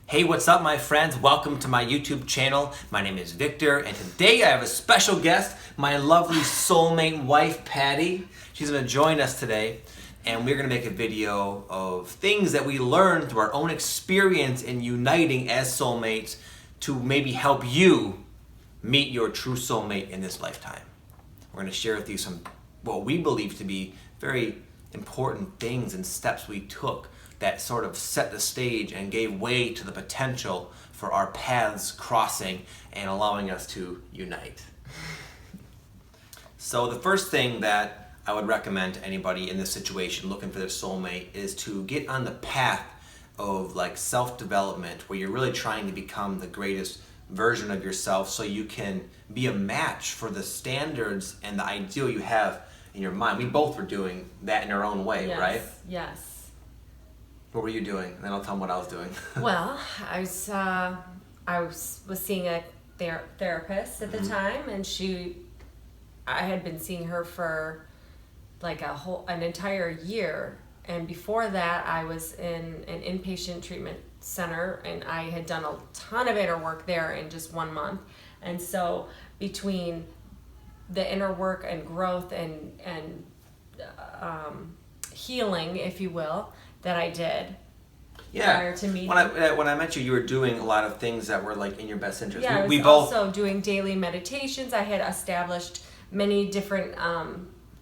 Hey, what's up, my friends? Welcome to my YouTube channel. My name is Victor, and today I have a special guest, my lovely soulmate wife, Pattie. She's gonna join us today, and we're gonna make a video of things that we learned through our own experience in uniting as soulmates to maybe help you meet your true soulmate in this lifetime. We're gonna share with you some, what we believe to be very important things and steps we took that sort of set the stage and gave way to the potential for our paths crossing and allowing us to unite. So the first thing that I would recommend to anybody in this situation looking for their soulmate is to get on the path of like self-development, where you're really trying to become the greatest version of yourself so you can be a match for the standards and the ideal you have in your mind. We both were doing that in our own way, right? Yes. What were you doing? And then I'll tell them what I was doing. Well, I was seeing a therapist at the time, and I had been seeing her for like an entire year. And before that, I was in an inpatient treatment center, and I had done a ton of inner work there in just 1 month. And so between the inner work and growth and healing, if you will, that I did prior to meeting. When I met you, you were doing a lot of things that were like in your best interest. Yeah, we I was both also doing daily meditations. I had established many different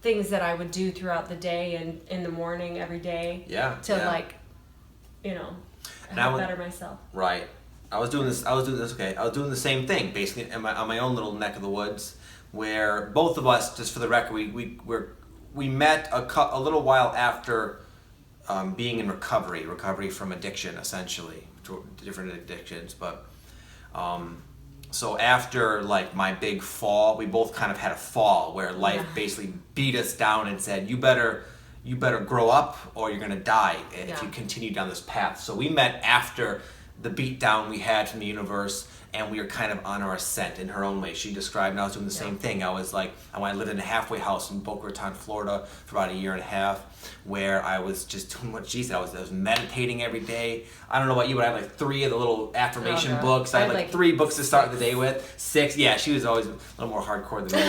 things that I would do throughout the day and in the morning every day. Help better myself. Right. I was doing the same thing basically on my own little neck of the woods, where both of us, just for the record, we met a little while after being in recovery from addiction, essentially, different addictions. But so after like my big fall, we both kind of had a fall where life basically beat us down and said, you better grow up or you're gonna die if you continue down this path. So we met after the beat down we had from the universe, and we were kind of on our ascent in her own way. She described, and I was doing the same thing. I lived in a halfway house in Boca Raton, Florida for about 1.5 years, where I was just doing what she said. I was meditating every day. I don't know about you, but I had like 3 of the little affirmation books. I had like 3 books to start the day with. 6, yeah, she was always a little more hardcore than me.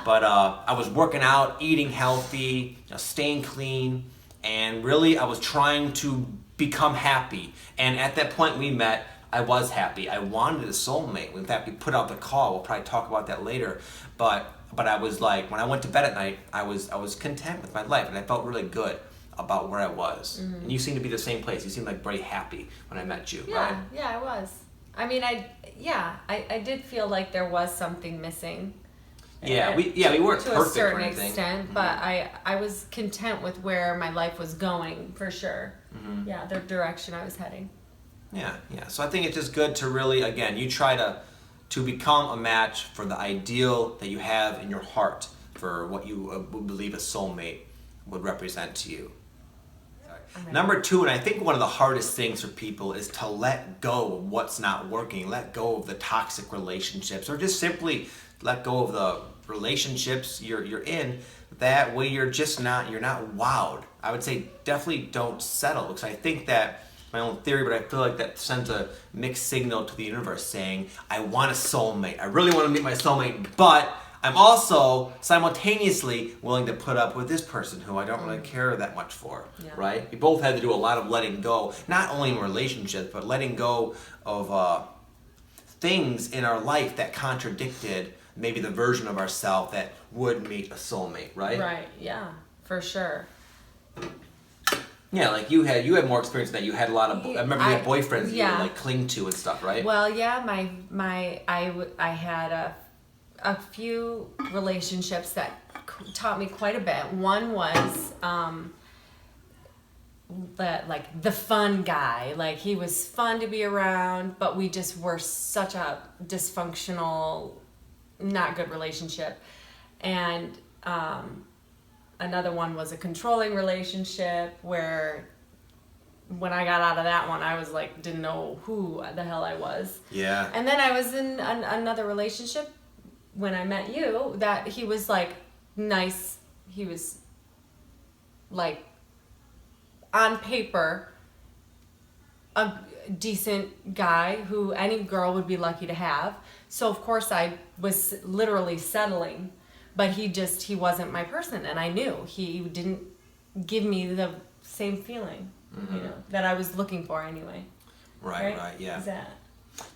But I was working out, eating healthy, staying clean, and really I was trying to become happy. And at that point we met, I was happy. I wanted a soulmate. In fact, we put out the call. We'll probably talk about that later. But I was like, when I went to bed at night, I was content with my life, and I felt really good about where I was. Mm-hmm. And you seem to be the same place. You seem like very happy when I met you, right? Yeah, I was. I mean, I did feel like there was something missing. Yeah, we weren't to perfect a certain or anything. extent, but I was content with where my life was going, for sure. Mm-hmm. Yeah, the direction I was heading. Yeah. So I think it's just good to really, again, you try to become a match for the ideal that you have in your heart for what you believe a soulmate would represent to you. Okay. Number 2, and I think one of the hardest things for people, is to let go of what's not working, let go of the toxic relationships, or just simply let go of the relationships you're in that way you're not wowed. I would say definitely don't settle, because I think that, my own theory, but I feel like that sends a mixed signal to the universe saying, I want a soulmate. I really want to meet my soulmate, but I'm also simultaneously willing to put up with this person who I don't really care that much for, right? We both had to do a lot of letting go, not only in relationships, but letting go of things in our life that contradicted maybe the version of ourselves that would meet a soulmate, right? Right, yeah, for sure. Yeah, like you had more experience than that. You had a lot of. I remember you had boyfriends you would like cling to and stuff, right? Well, yeah, I had a few relationships that taught me quite a bit. One was the fun guy. Like, he was fun to be around, but we just were such a dysfunctional, not good relationship. And another one was a controlling relationship, where when I got out of that one, I was like, didn't know who the hell I was. Yeah. And then I was in another relationship when I met you, that he was like nice. He was like on paper a decent guy who any girl would be lucky to have. So of course I was literally settling, but he wasn't my person, and I knew he didn't give me the same feeling, that I was looking for anyway. Right, yeah. Is that?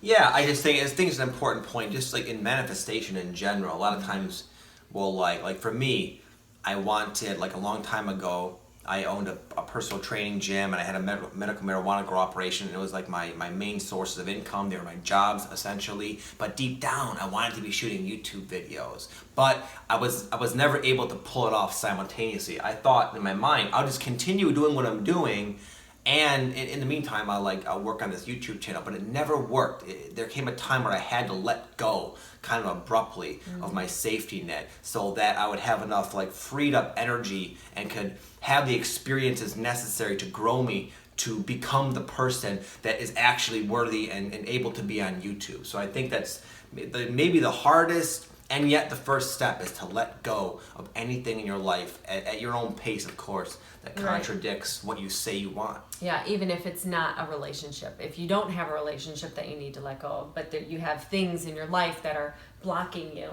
Yeah, I just think it's an important point, just like in manifestation in general. A lot of times we'll like for me, I wanted, like a long time ago, I owned a personal training gym, and I had a medical marijuana grow operation, and it was like my main sources of income. They were my jobs, essentially. But deep down, I wanted to be shooting YouTube videos. But I was never able to pull it off simultaneously. I thought in my mind, I'll just continue doing what I'm doing, and in the meantime, I'll work on this YouTube channel. But it never worked. There came a time where I had to let go, kind of abruptly, of my safety net, so that I would have enough like freed up energy and could have the experiences necessary to grow me to become the person that is actually worthy and able to be on YouTube. So I think that's maybe the hardest and yet the first step, is to let go of anything in your life at your own pace, of course, that contradicts what you say you want. Yeah, even if it's not a relationship. If you don't have a relationship that you need to let go of, but that you have things in your life that are blocking you.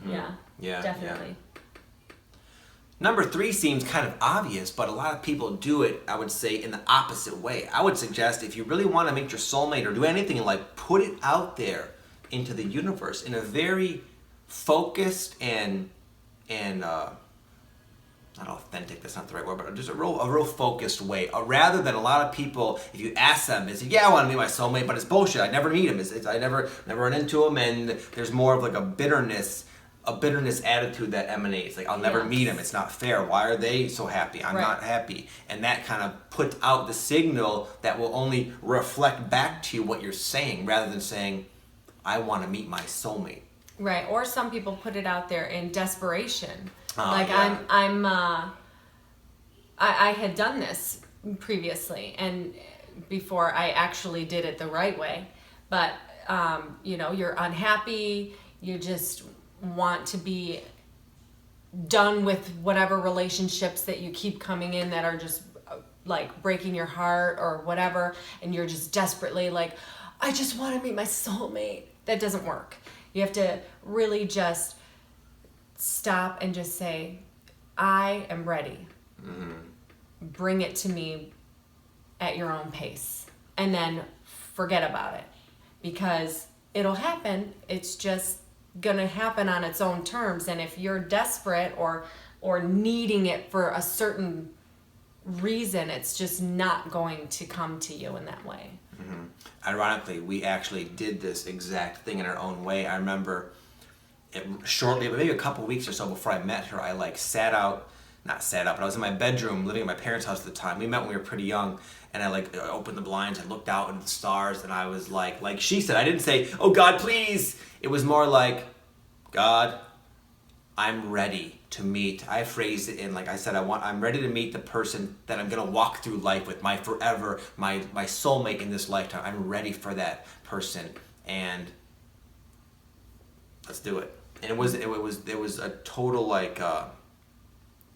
Yeah, definitely. Yeah. Number 3 seems kind of obvious, but a lot of people do it, I would say, in the opposite way. I would suggest if you really want to meet your soulmate or do anything in life, put it out there into the universe in a very focused and not authentic, that's not the right word, but just a real focused way. Rather than a lot of people, if you ask them, they say, yeah, I want to meet my soulmate, but it's bullshit. I never meet him. I never run into him, and there's more of like a bitterness attitude that emanates. Like, I'll never meet him. It's not fair. Why are they so happy? I'm not happy. And that kind of puts out the signal that will only reflect back to you what you're saying, rather than saying, I want to meet my soulmate. Right. Or some people put it out there in desperation. I had done this previously, and before I actually did it the right way. But, you're unhappy. You just want to be done with whatever relationships that you keep coming in that are just like breaking your heart or whatever. And you're just desperately like, I just want to meet my soulmate. That doesn't work. You have to really just stop and just say, I am ready. Bring it to me at your own pace, and then forget about it, because it'll happen. It's just gonna happen on its own terms. And if you're desperate or needing it for a certain reason, it's just not going to come to you in that way. Ironically, we actually did this exact thing in our own way. I remember shortly, maybe a couple weeks or so before I met her, I but I was in my bedroom living at my parents' house at the time. We met when we were pretty young, and I opened the blinds, I looked out into the stars, and I was like she said, I didn't say, oh God, please. It was more like, God, I'm ready to meet. I phrased it in, like I said, I'm ready to meet the person that I'm gonna walk through life with, my forever, my soulmate in this lifetime. I'm ready for that person, and let's do it. And it was a total it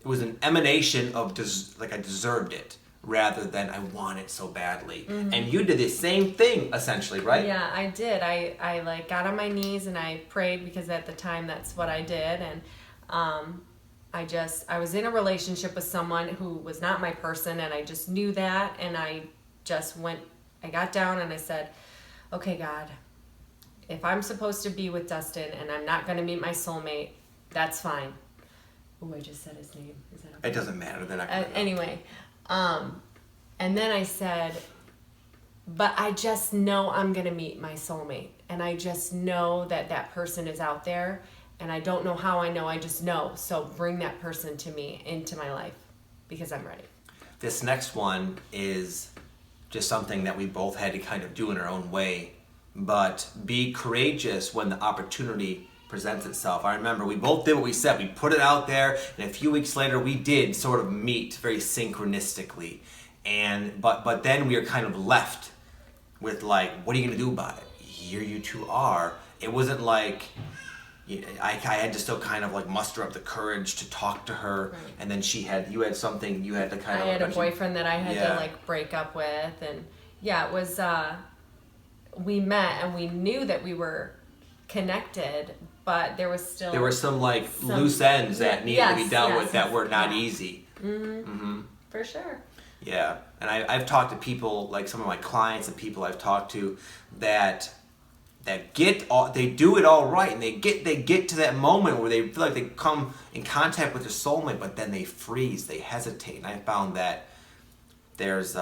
was an emanation of I deserved it, rather than I want it so badly. And you did the same thing, essentially, right? Yeah, I did. I got on my knees and I prayed, because at the time that's what I did. And I was in a relationship with someone who was not my person, and I just knew that. And I got down and I said, okay, God, if I'm supposed to be with Dustin and I'm not going to meet my soulmate, that's fine. Oh, I just said his name. Is that okay? It doesn't matter. They're not gonna know. Anyway, and then I said, but I just know I'm going to meet my soulmate. And I just know that person is out there. And I don't know how I know. I just know. So bring that person to me, into my life, because I'm ready. This next one is just something that we both had to kind of do in our own way. But be courageous when the opportunity presents itself. I remember we both did what we said. We put it out there, and a few weeks later we did sort of meet very synchronistically. And but then we were kind of left with like, what are you gonna do about it? Here you two are. It wasn't like I had to still kind of like muster up the courage to talk to her, right. And then you had something you had to kind of. I had a boyfriend that I had to like break up with, and Yeah, it was, we met and we knew that we were connected, but there was still... There were some loose ends that needed to be dealt with that were not yeah. easy. For sure. Yeah, and I've talked to people, like some of my clients and people I've talked to that they do it all right, and they get to that moment where they feel like they come in contact with their soulmate, but then they freeze, they hesitate. And I found that there's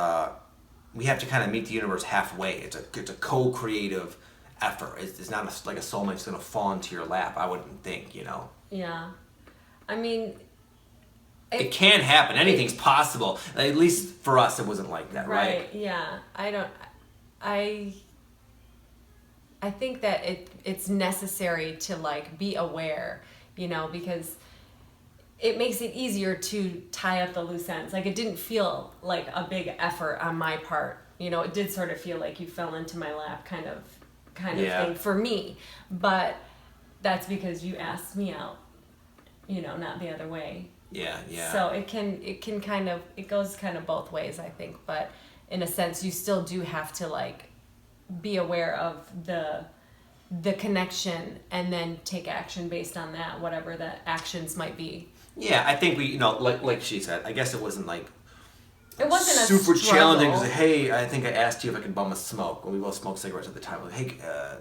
we have to kind of meet the universe halfway. It's a co-creative effort. It's not like a soulmate's going to fall into your lap. I wouldn't think, Yeah, I mean, it can happen. Anything's possible. At least for us, it wasn't like that, right? Yeah, I think that it's necessary to be aware, because it makes it easier to tie up the loose ends. It didn't feel like a big effort on my part. It did sort of feel like you fell into my lap kind of thing for me. But that's because you asked me out, not the other way. Yeah. So it can kind of, it goes kind of both ways, I think. But in a sense, you still do have to be aware of the connection and then take action based on that, whatever the actions might be. Yeah, I think we, like she said, I guess it wasn't it wasn't super a struggle. challenging. Because, hey, I think I asked you if I could bum a smoke. When we both smoked cigarettes at the time. Hey, can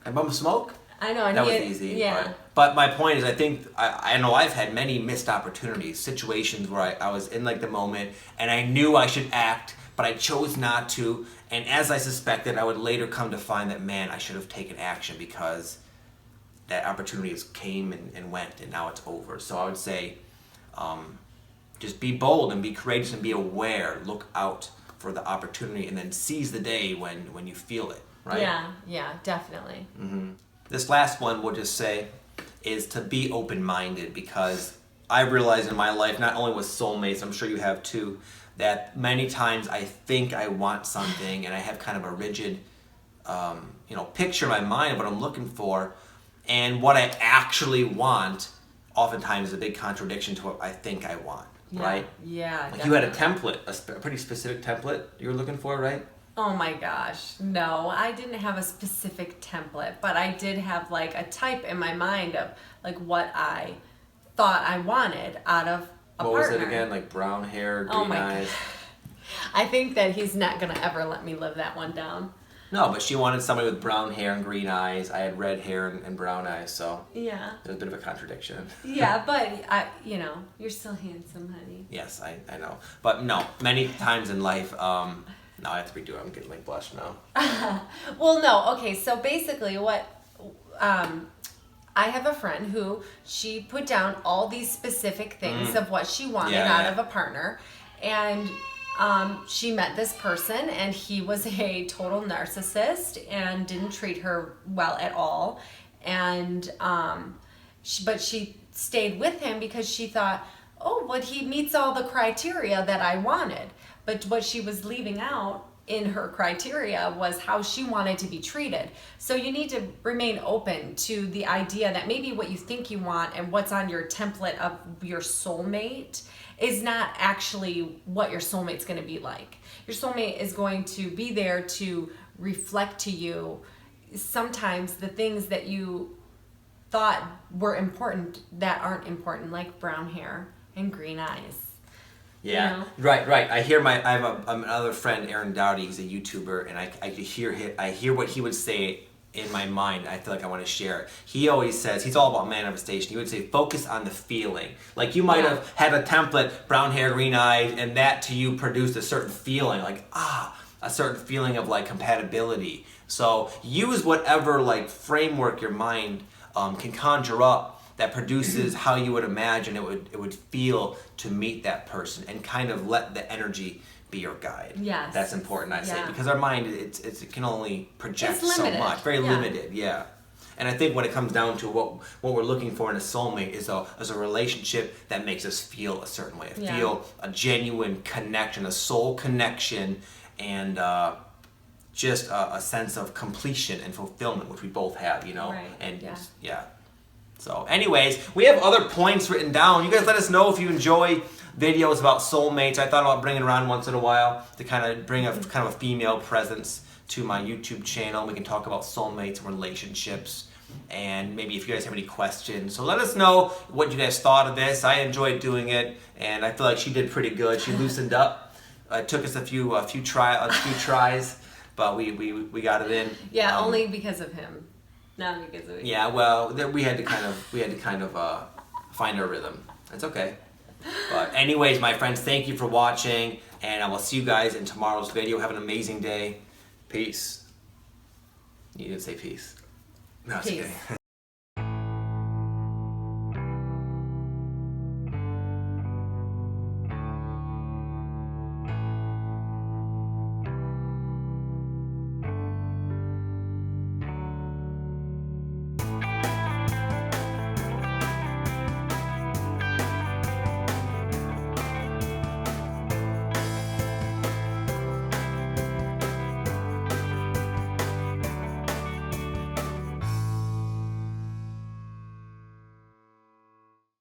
I bum a smoke? I know. That was easy. Yeah. But my point is, I think, I know I've had many missed opportunities, situations where I was in the moment and I knew I should act, but I chose not to. And as I suspected, I would later come to find that, man, I should have taken action because that opportunity came and went, and now it's over. So I would say, just be bold and be courageous and be aware. Look out for the opportunity and then seize the day when you feel it, right? Yeah, definitely. Mm-hmm. This last one, we'll just say, is to be open-minded, because I realized in my life, not only with soulmates, I'm sure you have too, that many times I think I want something and I have kind of a rigid, picture in my mind of what I'm looking for, and what I actually want oftentimes is a big contradiction to what I think I want, right? Yeah. You had a template, a pretty specific template you were looking for, right? Oh my gosh, no, I didn't have a specific template, but I did have a type in my mind of what I thought I wanted out of a partner. What was it again? Brown hair, green eyes? God. I think that he's not going to ever let me live that one down. No, but she wanted somebody with brown hair and green eyes. I had red hair and brown eyes, so yeah, there's a bit of a contradiction. Yeah, but you're still handsome, honey. Yes, I know. But no, many times in life, no, I have to redo it. I'm getting blushed now. Well, no, okay, so basically what, I have a friend who she put down all these specific things of what she wanted out of a partner, and she met this person and he was a total narcissist and didn't treat her well at all, and but she stayed with him because she thought, oh, but he meets all the criteria that I wanted. But what she was leaving out in her criteria was how she wanted to be treated. So you need to remain open to the idea that maybe what you think you want and what's on your template of your soulmate is not actually what your soulmate's going to be like. Your soulmate is going to be there to reflect to you sometimes the things that you thought were important that aren't important, like brown hair and green eyes. Yeah, right. I have another friend, Aaron Dowdy. He's a YouTuber, and I hear what he would say in my mind. I feel like I want to share it. He always says, he's all about manifestation. He would say, focus on the feeling. Like you might have had a template, brown hair, green eyes, and that to you produced a certain feeling, a certain feeling of compatibility. So use whatever framework your mind can conjure up that produces how you would imagine it would feel to meet that person, and kind of let the energy be your guide. Yes. That's important, I say, because our mind, it can only project so much. Very limited, yeah. And I think when it comes down to what we're looking for in a soulmate is a relationship that makes us feel a certain way. Feel a genuine connection, a soul connection, and just a sense of completion and fulfillment, which we both have, Right. And So anyways, we have other points written down. You guys let us know if you enjoy videos about soulmates. I thought about bringing around once in a while to kind of bring a kind of a female presence to my YouTube channel. We can talk about soulmates and relationships, and maybe if you guys have any questions. So let us know what you guys thought of this. I enjoyed doing it, and I feel like she did pretty good. She loosened up. It took us a few tries, but we got it in. Yeah, only because of him. Not because of me. Yeah, well, we had to kind of find our rhythm. It's okay. But anyways, my friends, thank you for watching, and I will see you guys in tomorrow's video. Have an amazing day. Peace. You didn't say peace. No, it's okay.